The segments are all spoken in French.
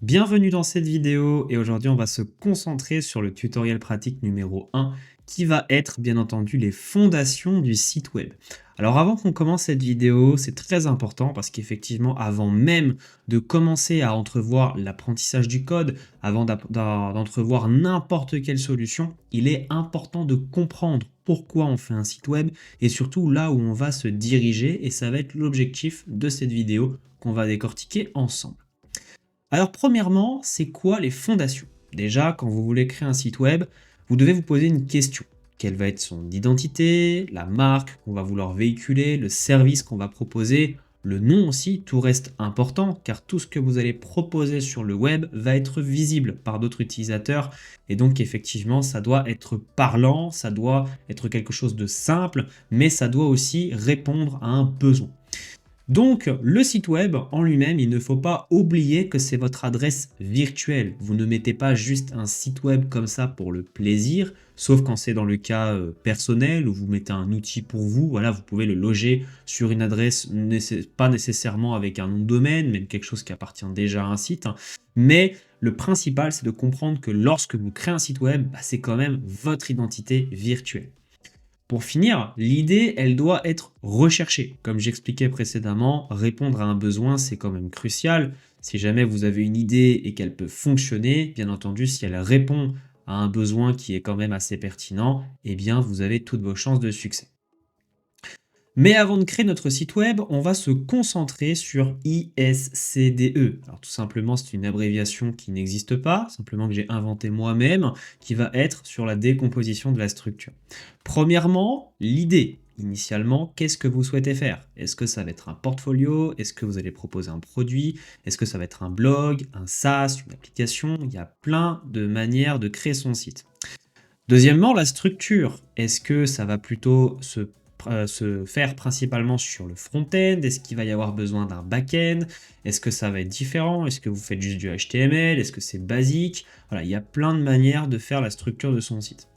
Bienvenue dans cette vidéo et aujourd'hui on va se concentrer sur le tutoriel pratique numéro 1 qui va être bien entendu les fondations du site web. Alors avant qu'on commence cette vidéo, c'est très important parce qu'effectivement avant même de commencer à entrevoir l'apprentissage du code, avant d'entrevoir n'importe quelle solution, il est important de comprendre pourquoi on fait un site web et surtout là où on va se diriger et ça va être l'objectif de cette vidéo qu'on va décortiquer ensemble. Alors premièrement, c'est quoi les fondations? Déjà, quand vous voulez créer un site web, vous devez vous poser une question. Quelle va être son identité, la marque qu'on va vouloir véhiculer, le service qu'on va proposer, le nom aussi, tout reste important car tout ce que vous allez proposer sur le web va être visible par d'autres utilisateurs et donc effectivement ça doit être parlant, ça doit être quelque chose de simple, mais ça doit aussi répondre à un besoin. Donc, le site web en lui-même, il ne faut pas oublier que c'est votre adresse virtuelle. Vous ne mettez pas juste un site web comme ça pour le plaisir, sauf quand c'est dans le cas personnel où vous mettez un outil pour vous. Voilà, vous pouvez le loger sur une adresse pas nécessairement avec un nom de domaine, mais quelque chose qui appartient déjà à un site, hein. Mais le principal, c'est de comprendre que lorsque vous créez un site web, c'est quand même votre identité virtuelle. Pour finir, l'idée, elle doit être recherchée. Comme j'expliquais précédemment, répondre à un besoin, c'est quand même crucial. Si jamais vous avez une idée et qu'elle peut fonctionner, bien entendu, si elle répond à un besoin qui est quand même assez pertinent, eh bien, vous avez toutes vos chances de succès. Mais avant de créer notre site web, on va se concentrer sur ISCDE. Alors tout simplement, c'est une abréviation qui n'existe pas, simplement que j'ai inventé moi-même, qui va être sur la décomposition de la structure. Premièrement, l'idée. Initialement, qu'est-ce que vous souhaitez faire? Est-ce que ça va être un portfolio? Est-ce que vous allez proposer un produit? Est-ce que ça va être un blog, un SaaS, une application? Il y a plein de manières de créer son site. Deuxièmement, la structure. Est-ce que ça va plutôt se faire principalement sur le front-end? Est-ce qu'il va y avoir besoin d'un back-end? Est-ce que ça va être différent? Est-ce que vous faites juste du HTML? Est-ce que c'est basique? Voilà, il y a plein de manières de faire la structure de son site.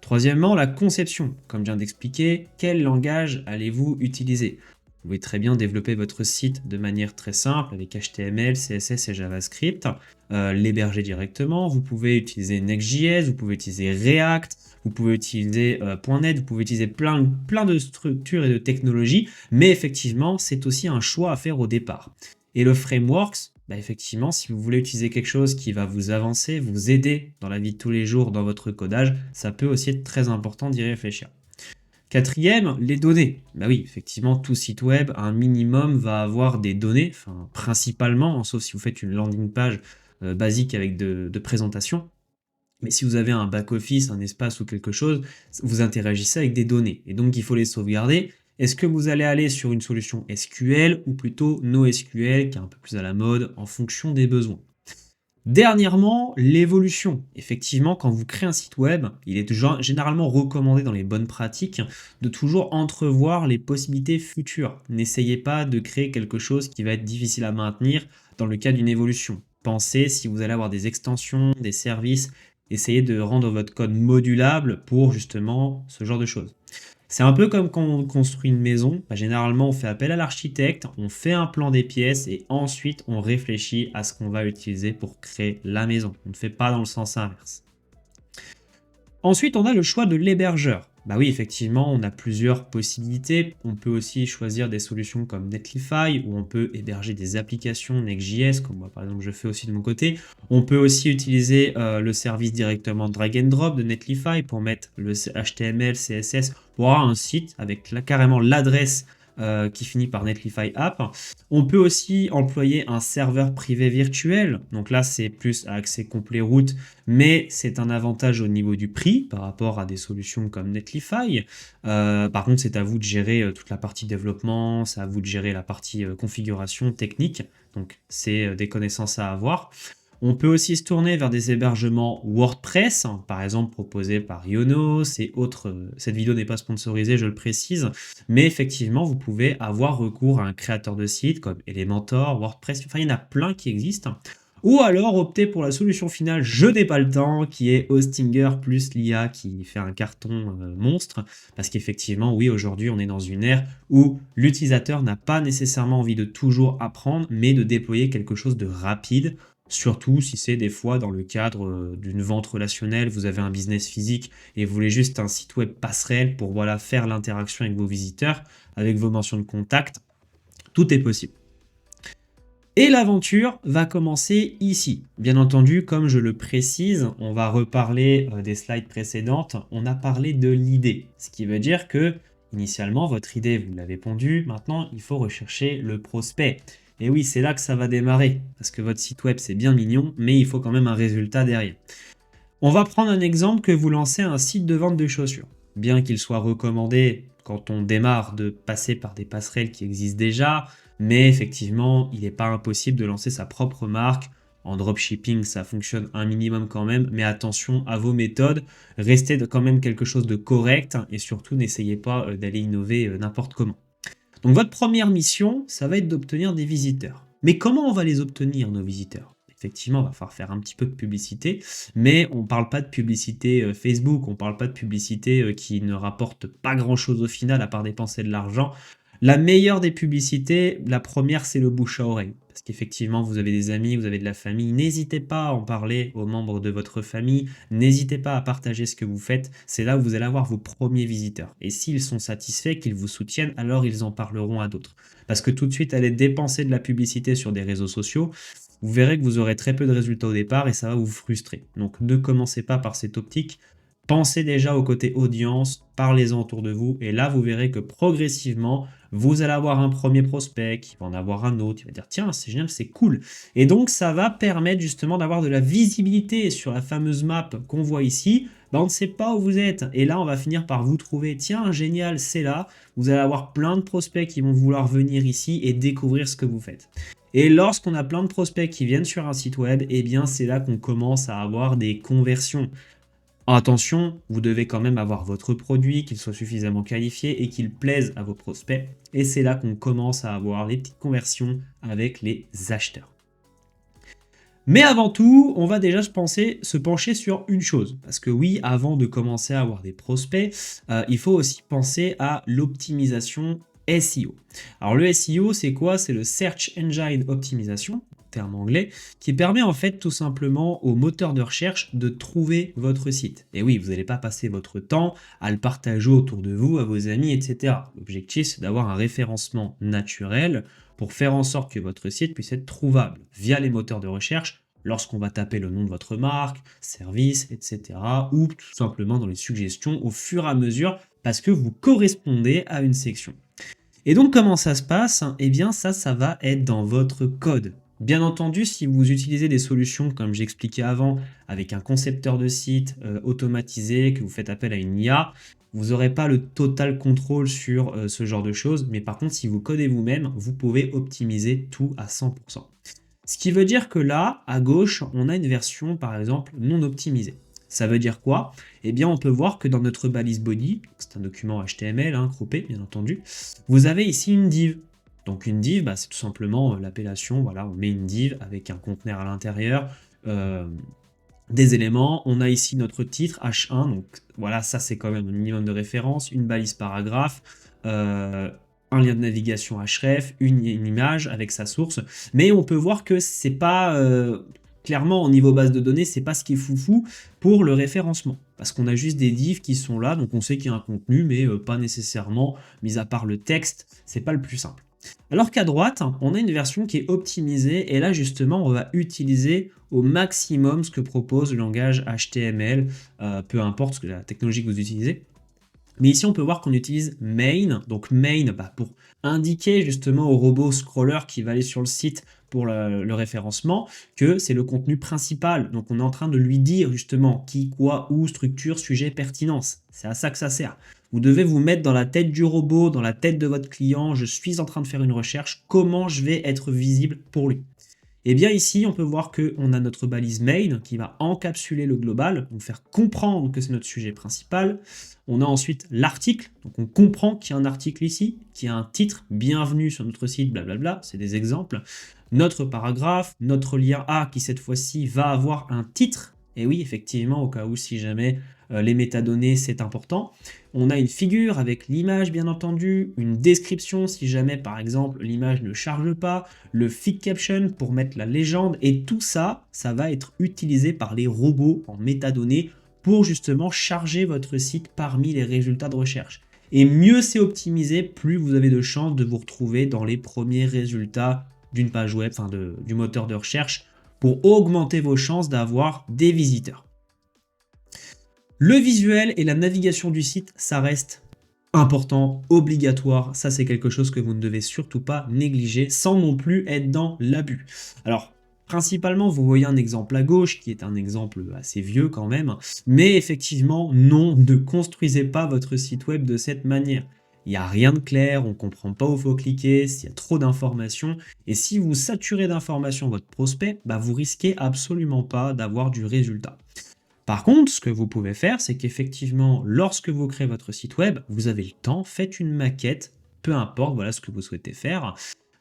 Troisièmement, la conception. Comme je viens d'expliquer, quel langage allez-vous utiliser? Vous pouvez très bien développer votre site de manière très simple avec HTML, CSS et JavaScript, l'héberger directement. Vous pouvez utiliser Next.js, vous pouvez utiliser React, vous pouvez utiliser .NET, vous pouvez utiliser plein de structures et de technologies, mais effectivement, c'est aussi un choix à faire au départ. Et le frameworks, effectivement, si vous voulez utiliser quelque chose qui va vous avancer, vous aider dans la vie de tous les jours, dans votre codage, ça peut aussi être très important d'y réfléchir. Quatrième, les données. Oui, effectivement, tout site web, un minimum, va avoir des données, enfin, principalement, sauf si vous faites une landing page basique avec de présentation. Mais si vous avez un back-office, un espace ou quelque chose, vous interagissez avec des données. Et donc, il faut les sauvegarder. Est-ce que vous allez aller sur une solution SQL ou plutôt NoSQL, qui est un peu plus à la mode, en fonction des besoins? Dernièrement, l'évolution. Effectivement, quand vous créez un site web, il est généralement recommandé dans les bonnes pratiques de toujours entrevoir les possibilités futures. N'essayez pas de créer quelque chose qui va être difficile à maintenir dans le cas d'une évolution. Pensez si vous allez avoir des extensions, des services, essayez de rendre votre code modulable pour justement ce genre de choses. C'est un peu comme quand on construit une maison. Généralement, on fait appel à l'architecte, on fait un plan des pièces et ensuite on réfléchit à ce qu'on va utiliser pour créer la maison. On ne fait pas dans le sens inverse. Ensuite, on a le choix de l'hébergeur. Oui, effectivement, on a plusieurs possibilités. On peut aussi choisir des solutions comme Netlify, où on peut héberger des applications Next.js, comme moi par exemple je fais aussi de mon côté. On peut aussi utiliser le service directement drag and drop de Netlify pour mettre le HTML, CSS pour avoir un site avec carrément l'adresse qui finit par Netlify App. On peut aussi employer un serveur privé virtuel. Donc là, c'est plus à accès complet root, mais c'est un avantage au niveau du prix par rapport à des solutions comme Netlify. Par contre, c'est à vous de gérer toute la partie développement, c'est à vous de gérer la partie configuration technique. Donc, c'est des connaissances à avoir. On peut aussi se tourner vers des hébergements WordPress, par exemple proposés par Ionos et autres. Cette vidéo n'est pas sponsorisée, je le précise, mais effectivement, vous pouvez avoir recours à un créateur de site comme Elementor, WordPress, enfin il y en a plein qui existent. ou alors opter pour la solution finale je n'ai pas le temps, qui est Hostinger plus l'IA qui fait un carton monstre, parce qu'effectivement, oui, aujourd'hui, on est dans une ère où l'utilisateur n'a pas nécessairement envie de toujours apprendre, mais de déployer quelque chose de rapide, surtout si c'est des fois dans le cadre d'une vente relationnelle, vous avez un business physique et vous voulez juste un site web passerelle pour voilà, faire l'interaction avec vos visiteurs, avec vos mentions de contact, tout est possible. Et l'aventure va commencer ici. Bien entendu, comme je le précise, on va reparler des slides précédentes, on a parlé de l'idée. Ce qui veut dire que, initialement, votre idée, vous l'avez pondue, maintenant, il faut rechercher le prospect. Et oui, c'est là que ça va démarrer, parce que votre site web, c'est bien mignon, mais il faut quand même un résultat derrière. On va prendre un exemple que vous lancez un site de vente de chaussures. Bien qu'il soit recommandé quand on démarre de passer par des passerelles qui existent déjà, mais effectivement, il n'est pas impossible de lancer sa propre marque. En dropshipping, ça fonctionne un minimum quand même, mais attention à vos méthodes, restez quand même quelque chose de correct et surtout n'essayez pas d'aller innover n'importe comment. Donc votre première mission, ça va être d'obtenir des visiteurs. Mais comment on va les obtenir, nos visiteurs? Effectivement, il va falloir faire un petit peu de publicité, mais on ne parle pas de publicité Facebook, on ne parle pas de publicité qui ne rapporte pas grand-chose au final à part dépenser de l'argent. La meilleure des publicités, la première, c'est le bouche à oreille. Parce qu'effectivement, vous avez des amis, vous avez de la famille. N'hésitez pas à en parler aux membres de votre famille. N'hésitez pas à partager ce que vous faites. C'est là où vous allez avoir vos premiers visiteurs. Et s'ils sont satisfaits, qu'ils vous soutiennent, alors ils en parleront à d'autres. Parce que tout de suite, aller dépenser de la publicité sur des réseaux sociaux, vous verrez que vous aurez très peu de résultats au départ et ça va vous frustrer. Donc ne commencez pas par cette optique. Pensez déjà au côté audience, parlez-en autour de vous, et là vous verrez que progressivement, vous allez avoir un premier prospect, qui va en avoir un autre, il va dire tiens c'est génial, c'est cool. Et donc ça va permettre justement d'avoir de la visibilité sur la fameuse map qu'on voit ici. Ben, on ne sait pas où vous êtes, et là on va finir par vous trouver, tiens génial, c'est là. Vous allez avoir plein de prospects qui vont vouloir venir ici et découvrir ce que vous faites. Et lorsqu'on a plein de prospects qui viennent sur un site web, eh bien c'est là qu'on commence à avoir des conversions. Attention, vous devez quand même avoir votre produit, qu'il soit suffisamment qualifié et qu'il plaise à vos prospects. Et c'est là qu'on commence à avoir les petites conversions avec les acheteurs. Mais avant tout, on va déjà se pencher sur une chose. Parce que oui, avant de commencer à avoir des prospects, il faut aussi penser à l'optimisation SEO. Alors le SEO, c'est quoi? C'est le Search Engine Optimization, terme anglais, qui permet en fait tout simplement aux moteurs de recherche de trouver votre site. Et oui, vous n'allez pas passer votre temps à le partager autour de vous, à vos amis, etc. L'objectif, c'est d'avoir un référencement naturel pour faire en sorte que votre site puisse être trouvable via les moteurs de recherche lorsqu'on va taper le nom de votre marque, service, etc. ou tout simplement dans les suggestions au fur et à mesure parce que vous correspondez à une section. Et donc comment ça se passe? Eh bien ça va être dans votre code. Bien entendu, si vous utilisez des solutions comme j'expliquais avant, avec un concepteur de site automatisé, que vous faites appel à une IA, vous n'aurez pas le total contrôle sur ce genre de choses, mais par contre, si vous codez vous-même, vous pouvez optimiser tout à 100%. Ce qui veut dire que là, à gauche, on a une version, par exemple, non optimisée. Ça veut dire quoi? Eh bien, on peut voir que dans notre balise body, c'est un document HTML, croppé, bien entendu, vous avez ici une div. Donc une div, c'est tout simplement l'appellation, voilà, on met une div avec un conteneur à l'intérieur, des éléments. On a ici notre titre, H1, donc voilà, ça c'est quand même un minimum de référence, une balise paragraphe, un lien de navigation href, une image avec sa source, mais on peut voir que c'est pas... clairement, au niveau base de données, c'est pas ce qui est foufou pour le référencement. Parce qu'on a juste des divs qui sont là, donc on sait qu'il y a un contenu, mais pas nécessairement, mis à part le texte, c'est pas le plus simple. Alors qu'à droite, on a une version qui est optimisée, et là justement, on va utiliser au maximum ce que propose le langage HTML, peu importe la technologie que vous utilisez. Mais ici, on peut voir qu'on utilise main, donc main pour indiquer justement au robot scroller qui va aller sur le site pour le référencement que c'est le contenu principal. Donc on est en train de lui dire justement qui, quoi, où, structure, sujet, pertinence. C'est à ça que ça sert. Vous devez vous mettre dans la tête du robot, dans la tête de votre client. Je suis en train de faire une recherche. Comment je vais être visible pour lui? Et bien ici, on peut voir qu'on a notre balise main qui va encapsuler le global, donc faire comprendre que c'est notre sujet principal. On a ensuite l'article, donc on comprend qu'il y a un article ici, qu'il y a un titre, bienvenue sur notre site, blablabla, c'est des exemples. Notre paragraphe, notre lien A qui cette fois-ci va avoir un titre, et oui, effectivement, au cas où si jamais les métadonnées c'est important. On a une figure avec l'image bien entendu, une description si jamais par exemple l'image ne charge pas, le fig caption pour mettre la légende, et tout ça, ça va être utilisé par les robots en métadonnées pour justement charger votre site parmi les résultats de recherche. Et mieux c'est optimisé, plus vous avez de chances de vous retrouver dans les premiers résultats d'une page web, enfin du moteur de recherche, pour augmenter vos chances d'avoir des visiteurs. Le visuel et la navigation du site, ça reste important, obligatoire. Ça, c'est quelque chose que vous ne devez surtout pas négliger sans non plus être dans l'abus. Alors, principalement, vous voyez un exemple à gauche qui est un exemple assez vieux quand même. Mais effectivement, non, ne construisez pas votre site web de cette manière. Il n'y a rien de clair, on ne comprend pas où il faut cliquer, s'il y a trop d'informations. Et si vous saturez d'informations votre prospect, vous risquez absolument pas d'avoir du résultat. Par contre, ce que vous pouvez faire, c'est qu'effectivement, lorsque vous créez votre site web, vous avez le temps, faites une maquette, peu importe, voilà ce que vous souhaitez faire.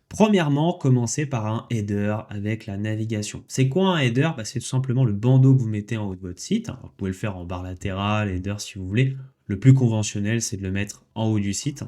Premièrement, commencez par un header avec la navigation. C'est quoi un header? C'est tout simplement le bandeau que vous mettez en haut de votre site. Alors, vous pouvez le faire en barre latérale, header si vous voulez. Le plus conventionnel, c'est de le mettre en haut du site.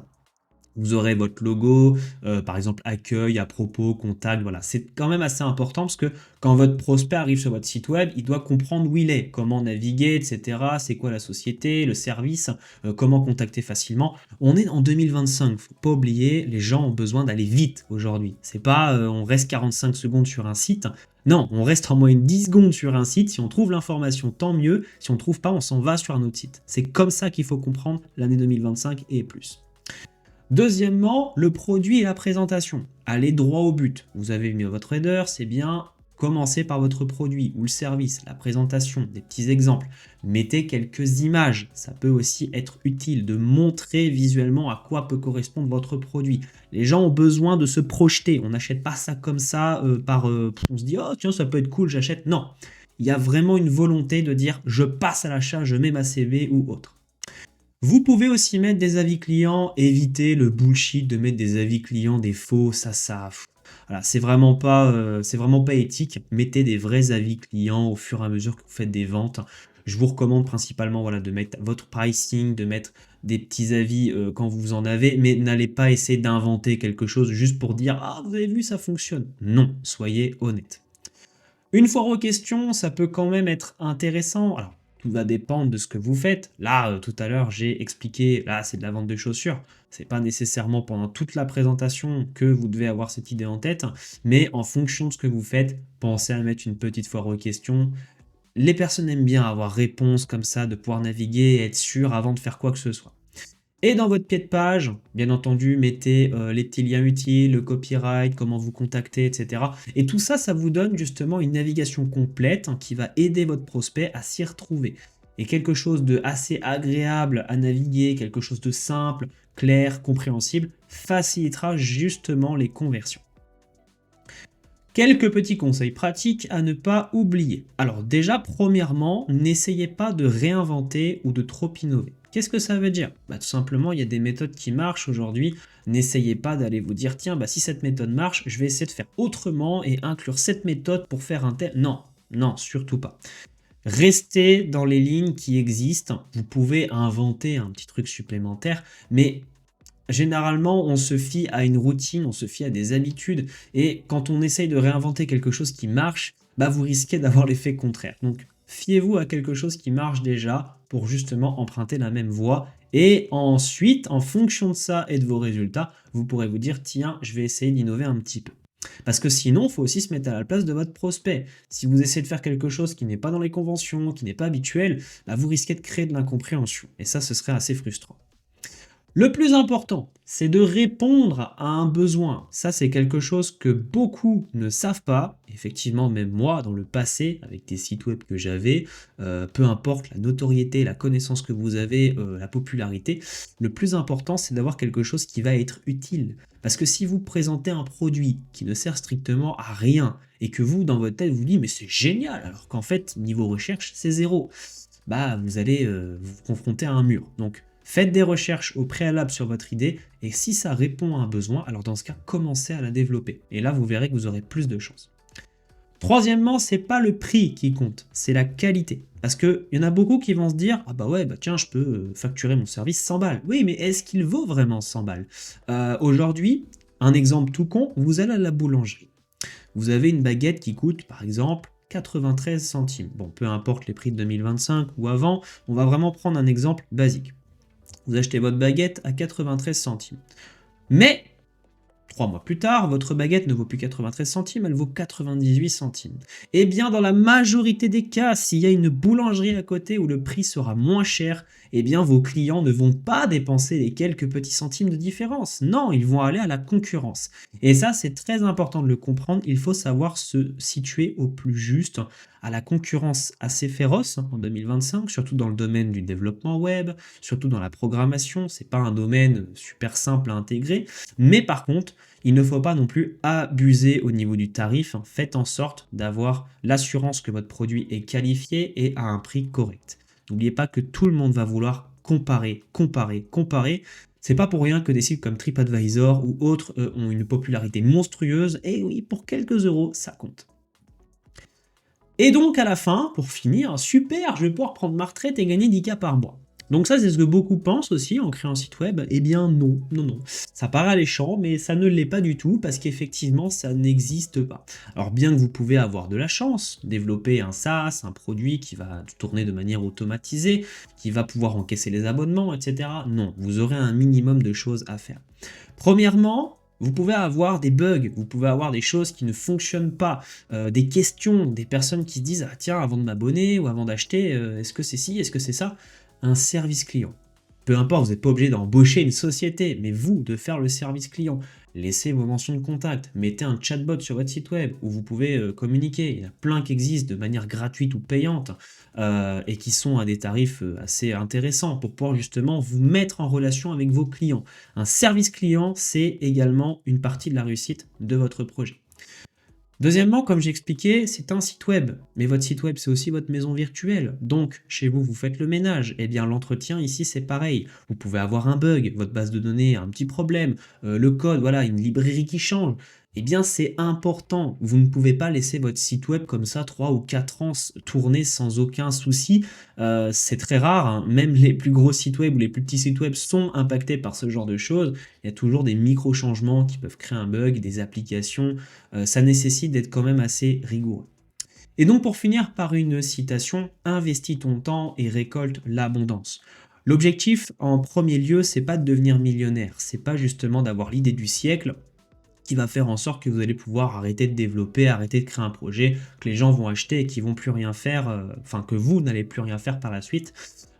Vous aurez votre logo, par exemple accueil, à propos, contact, voilà. C'est quand même assez important parce que quand votre prospect arrive sur votre site web, il doit comprendre où il est, comment naviguer, etc. C'est quoi la société, le service, comment contacter facilement. On est en 2025, faut pas oublier, les gens ont besoin d'aller vite aujourd'hui. C'est pas on reste 45 secondes sur un site. Non, on reste en moyenne 10 secondes sur un site. Si on trouve l'information, tant mieux. Si on ne trouve pas, on s'en va sur un autre site. C'est comme ça qu'il faut comprendre l'année 2025 et plus. Deuxièmement, le produit et la présentation. Allez droit au but. Vous avez mis votre header, c'est bien. Commencez par votre produit ou le service, la présentation, des petits exemples. Mettez quelques images. Ça peut aussi être utile de montrer visuellement à quoi peut correspondre votre produit. Les gens ont besoin de se projeter. On n'achète pas ça comme ça on se dit oh tiens ça peut être cool, j'achète. Non, il y a vraiment une volonté de dire je passe à l'achat, je mets ma CV ou autre. Vous pouvez aussi mettre des avis clients, éviter le bullshit de mettre des avis clients, des faux, voilà, c'est vraiment pas éthique. Mettez des vrais avis clients au fur et à mesure que vous faites des ventes. Je vous recommande principalement voilà, de mettre votre pricing, de mettre des petits avis quand vous en avez, mais n'allez pas essayer d'inventer quelque chose juste pour dire ah vous avez vu ça fonctionne. Non, soyez honnête. Une foire aux questions, ça peut quand même être intéressant. Alors, tout va dépendre de ce que vous faites. Là, tout à l'heure, j'ai expliqué, là, c'est de la vente de chaussures. C'est pas nécessairement pendant toute la présentation que vous devez avoir cette idée en tête, mais en fonction de ce que vous faites, pensez à mettre une petite foire aux questions. Les personnes aiment bien avoir réponse comme ça, de pouvoir naviguer et être sûr avant de faire quoi que ce soit. Et dans votre pied de page, bien entendu, mettez les petits liens utiles, le copyright, comment vous contacter, etc. Et tout ça, ça vous donne justement une navigation complète qui va aider votre prospect à s'y retrouver. Et quelque chose de assez agréable à naviguer, quelque chose de simple, clair, compréhensible, facilitera justement les conversions. Quelques petits conseils pratiques à ne pas oublier. Alors déjà, premièrement, n'essayez pas de réinventer ou de trop innover. Qu'est-ce que ça veut dire? Tout simplement, il y a des méthodes qui marchent aujourd'hui. N'essayez pas d'aller vous dire, tiens, si cette méthode marche, je vais essayer de faire autrement et inclure cette méthode pour faire un tel... Non, non, surtout pas. Restez dans les lignes qui existent. Vous pouvez inventer un petit truc supplémentaire, mais généralement, on se fie à une routine, on se fie à des habitudes, et quand on essaye de réinventer quelque chose qui marche, vous risquez d'avoir l'effet contraire. Donc, fiez-vous à quelque chose qui marche déjà pour justement emprunter la même voie, et ensuite, en fonction de ça et de vos résultats, vous pourrez vous dire, tiens, je vais essayer d'innover un petit peu. Parce que sinon, il faut aussi se mettre à la place de votre prospect. Si vous essayez de faire quelque chose qui n'est pas dans les conventions, qui n'est pas habituel, vous risquez de créer de l'incompréhension, et ça, ce serait assez frustrant. Le plus important, c'est de répondre à un besoin. Ça, c'est quelque chose que beaucoup ne savent pas. Effectivement, même moi, dans le passé, avec des sites web que j'avais, peu importe la notoriété, la connaissance que vous avez, la popularité, le plus important, c'est d'avoir quelque chose qui va être utile. Parce que si vous présentez un produit qui ne sert strictement à rien et que vous, dans votre tête, vous dites, mais c'est génial, alors qu'en fait, niveau recherche, c'est zéro. Bah, vous allez vous confronter à un mur. Donc, faites des recherches au préalable sur votre idée, et si ça répond à un besoin, alors dans ce cas, commencez à la développer. Et là, vous verrez que vous aurez plus de chance. Troisièmement, c'est pas le prix qui compte, c'est la qualité. Parce qu'il y en a beaucoup qui vont se dire, ah bah ouais, bah tiens, je peux facturer mon service 100 balles. Oui, mais est-ce qu'il vaut vraiment 100 balles? Aujourd'hui, un exemple tout con, vous allez à la boulangerie. Vous avez une baguette qui coûte, par exemple, 93 centimes. Bon, peu importe les prix de 2025 ou avant, on va vraiment prendre un exemple basique. Vous achetez votre baguette à 93 centimes. Mais 3 mois plus tard, votre baguette ne vaut plus 93 centimes, elle vaut 98 centimes. Eh bien, dans la majorité des cas, s'il y a une boulangerie à côté où le prix sera moins cher, eh bien, vos clients ne vont pas dépenser les quelques petits centimes de différence. Non, ils vont aller à la concurrence. Et ça, c'est très important de le comprendre. Il faut savoir se situer au plus juste à la concurrence assez féroce en 2025, surtout dans le domaine du développement web, surtout dans la programmation. C'est pas un domaine super simple à intégrer. Mais par contre, il ne faut pas non plus abuser au niveau du tarif. Faites en sorte d'avoir l'assurance que votre produit est qualifié et à un prix correct. N'oubliez pas que tout le monde va vouloir comparer. C'est pas pour rien que des sites comme TripAdvisor ou autres ont une popularité monstrueuse. Et oui, pour quelques euros, ça compte. Et donc à la fin, pour finir, super, je vais pouvoir prendre ma retraite et gagner 10K par mois. Donc ça, c'est ce que beaucoup pensent aussi en créant un site web. Eh bien non. Ça paraît alléchant, mais ça ne l'est pas du tout parce qu'effectivement, ça n'existe pas. Alors bien que vous pouvez avoir de la chance, développer un SaaS, un produit qui va tourner de manière automatisée, qui va pouvoir encaisser les abonnements, etc. Non, vous aurez un minimum de choses à faire. Premièrement, vous pouvez avoir des bugs, vous pouvez avoir des choses qui ne fonctionnent pas, des questions, des personnes qui se disent « Ah tiens, avant de m'abonner ou avant d'acheter, est-ce que c'est ci, est-ce que c'est ça ?» Un service client. Peu importe, vous n'êtes pas obligé d'embaucher une société, mais vous, de faire le service client. Laissez vos mentions de contact, mettez un chatbot sur votre site web où vous pouvez communiquer. Il y en a plein qui existent de manière gratuite ou payante et qui sont à des tarifs assez intéressants pour pouvoir justement vous mettre en relation avec vos clients. Un service client, c'est également une partie de la réussite de votre projet. Deuxièmement, comme j'ai expliqué, c'est un site web. Mais votre site web, c'est aussi votre maison virtuelle. Donc, chez vous, vous faites le ménage. Eh bien, l'entretien, ici, c'est pareil. Vous pouvez avoir un bug, votre base de données a un petit problème, le code, voilà, une librairie qui change. Eh bien, c'est important. Vous ne pouvez pas laisser votre site web comme ça 3 ou 4 ans tourner sans aucun souci. C'est très rare, hein. Même les plus gros sites web ou les plus petits sites web sont impactés par ce genre de choses. Il y a toujours des micro-changements qui peuvent créer un bug, des applications. Ça nécessite d'être quand même assez rigoureux. Et donc, pour finir par une citation, investis ton temps et récolte l'abondance. L'objectif, en premier lieu, c'est pas de devenir millionnaire. C'est pas justement d'avoir l'idée du siècle qui va faire en sorte que vous allez pouvoir arrêter de développer, arrêter de créer un projet, que les gens vont acheter et qu'ils vont plus rien faire, enfin que vous n'allez plus rien faire par la suite.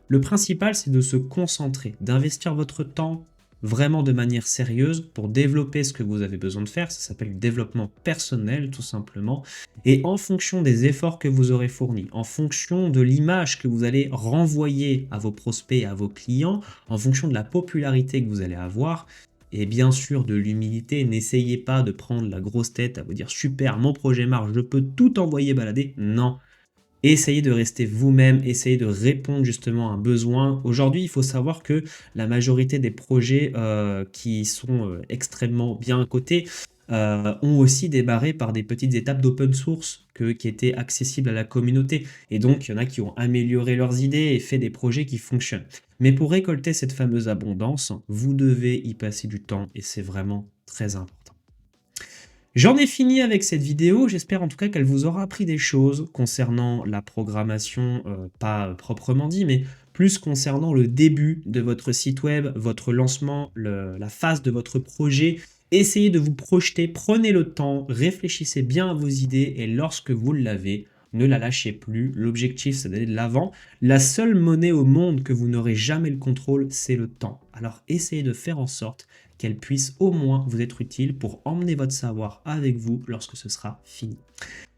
Le principal, c'est de se concentrer, d'investir votre temps vraiment de manière sérieuse pour développer ce que vous avez besoin de faire. Ça s'appelle le développement personnel, tout simplement. Et en fonction des efforts que vous aurez fournis, en fonction de l'image que vous allez renvoyer à vos prospects et à vos clients, en fonction de la popularité que vous allez avoir, et bien sûr de l'humilité, n'essayez pas de prendre la grosse tête à vous dire super, mon projet marche, je peux tout envoyer balader. Non. Essayez de rester vous-même, essayez de répondre justement à un besoin. Aujourd'hui, il faut savoir que la majorité des projets qui sont extrêmement bien cotés ont aussi démarré par des petites étapes d'open source qui étaient accessibles à la communauté. Et donc, il y en a qui ont amélioré leurs idées et fait des projets qui fonctionnent. Mais pour récolter cette fameuse abondance, vous devez y passer du temps et c'est vraiment très important. J'en ai fini avec cette vidéo, j'espère en tout cas qu'elle vous aura appris des choses concernant la programmation, pas proprement dit, mais plus concernant le début de votre site web, votre lancement, la phase de votre projet. Essayez de vous projeter, prenez le temps, réfléchissez bien à vos idées et lorsque vous l'avez, ne la lâchez plus. L'objectif, c'est d'aller de l'avant. La seule monnaie au monde que vous n'aurez jamais le contrôle, c'est le temps. Alors essayez de faire en sorte qu'elle puisse au moins vous être utile pour emmener votre savoir avec vous lorsque ce sera fini.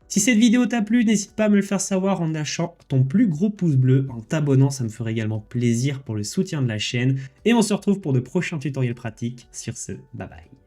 Si cette vidéo t'a plu, n'hésite pas à me le faire savoir en lâchant ton plus gros pouce bleu, en t'abonnant, ça me ferait également plaisir pour le soutien de la chaîne. Et on se retrouve pour de prochains tutoriels pratiques. Sur ce, bye bye.